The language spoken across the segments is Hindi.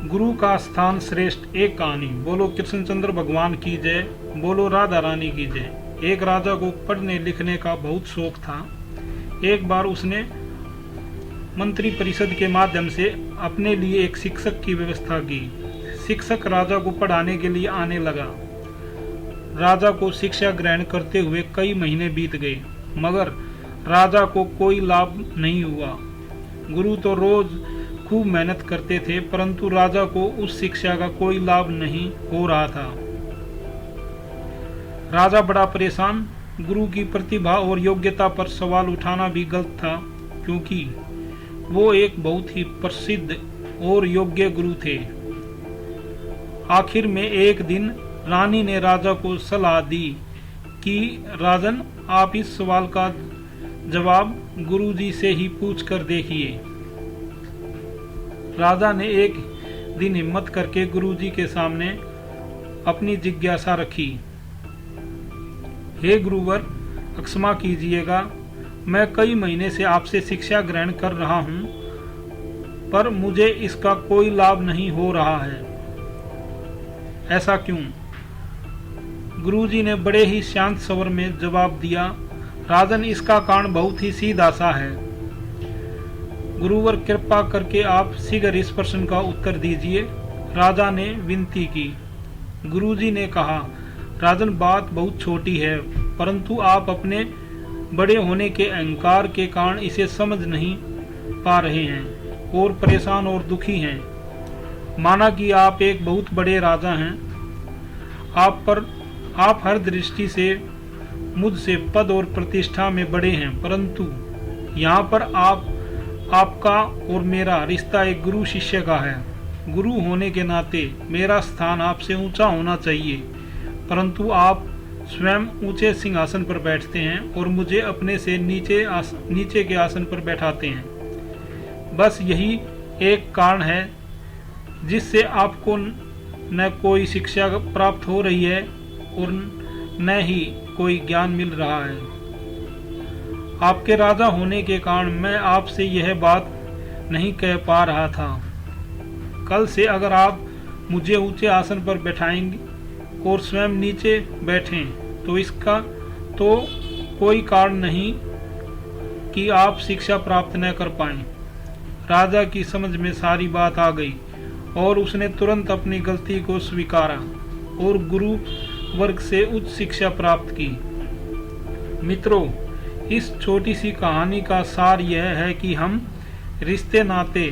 गुरु का स्थान श्रेष्ठ। एक कहानी। बोलो कृष्णचंद्र भगवान की जय, बोलो राधा रानी की जय। एक राजा को पढ़ने लिखने का बहुत शौक था। एक बार उसने मंत्री परिषद के माध्यम से अपने लिए एक शिक्षक की व्यवस्था की। शिक्षक राजा को पढ़ाने के लिए आने लगा। राजा को शिक्षा ग्रहण करते हुए कई महीने बीत गए, मगर राजा को कोई लाभ नहीं हुआ। गुरु तो रोज खूब मेहनत करते थे, परंतु राजा को उस शिक्षा का कोई लाभ नहीं हो रहा था। राजा बड़ा परेशान। गुरु की प्रतिभा और योग्यता पर सवाल उठाना भी गलत था, क्योंकि वो एक बहुत ही प्रसिद्ध और योग्य गुरु थे। आखिर में एक दिन रानी ने राजा को सलाह दी कि राजन, आप इस सवाल का जवाब गुरुजी से ही पूछ कर देखिए। राजा ने एक दिन हिम्मत करके गुरुजी के सामने अपनी जिज्ञासा रखी। हे गुरुवर, क्षमा कीजिएगा, मैं कई महीने से आपसे शिक्षा ग्रहण कर रहा हूं, पर मुझे इसका कोई लाभ नहीं हो रहा है। ऐसा क्यों? गुरुजी ने बड़े ही शांत स्वर में जवाब दिया, राजन, इसका कारण बहुत ही सीधा सा है। गुरुवर, कृपा करके आप शीघ्र इस प्रश्न का उत्तर दीजिए, राजा ने विनती की। गुरुजी ने कहा, राजन, बात बहुत छोटी है, परंतु आप अपने बड़े होने के अहंकार के कारण इसे समझ नहीं पा रहे हैं और परेशान और दुखी हैं। माना कि आप एक बहुत बड़े राजा हैं, आप हर दृष्टि से मुझसे पद और प्रतिष्ठा में बड़े हैं, परंतु यहाँ पर आपका और मेरा रिश्ता एक गुरु शिष्य का है। गुरु होने के नाते मेरा स्थान आपसे ऊंचा होना चाहिए, परंतु आप स्वयं ऊंचे सिंहासन पर बैठते हैं और मुझे अपने से नीचे के आसन पर बैठाते हैं। बस यही एक कारण है जिससे आपको न कोई शिक्षा प्राप्त हो रही है और न ही कोई ज्ञान मिल रहा है। आपके राजा होने के कारण मैं आपसे यह बात नहीं कह पा रहा था। कल से अगर आप मुझे ऊंचे आसन पर बैठाएंगे और स्वयं नीचे बैठें, तो इसका तो कोई कारण नहीं कि आप शिक्षा प्राप्त न कर पाएं। राजा की समझ में सारी बात आ गई और उसने तुरंत अपनी गलती को स्वीकारा और गुरु वर्ग से उच्च शिक्षा प्राप्त की। मित्रों, इस छोटी सी कहानी का सार यह है कि हम रिश्ते नाते,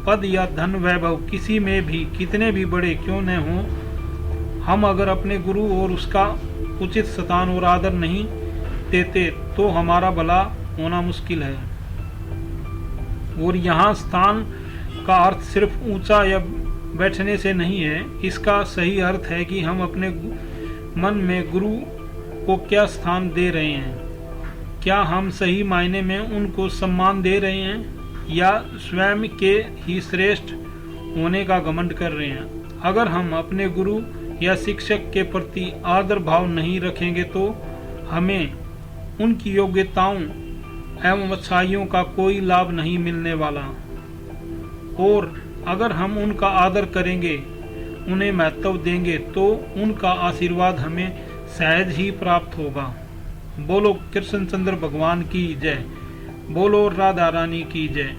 पद या धन वैभव किसी में भी कितने भी बड़े क्यों न हों, हम अगर अपने गुरु और उसका उचित स्थान और आदर नहीं देते तो हमारा भला होना मुश्किल है। और यहाँ स्थान का अर्थ सिर्फ ऊंचा या बैठने से नहीं है। इसका सही अर्थ है कि हम अपने मन में गुरु को क्या स्थान दे रहे हैं। क्या हम सही मायने में उनको सम्मान दे रहे हैं या स्वयं के ही श्रेष्ठ होने का घमंड कर रहे हैं? अगर हम अपने गुरु या शिक्षक के प्रति आदर भाव नहीं रखेंगे तो हमें उनकी योग्यताओं एवं अच्छाइयों का कोई लाभ नहीं मिलने वाला। और अगर हम उनका आदर करेंगे, उन्हें महत्व देंगे, तो उनका आशीर्वाद हमें सहज ही प्राप्त होगा। बोलो कृष्णचंद्र भगवान की जय, बोलो राधा रानी की जय।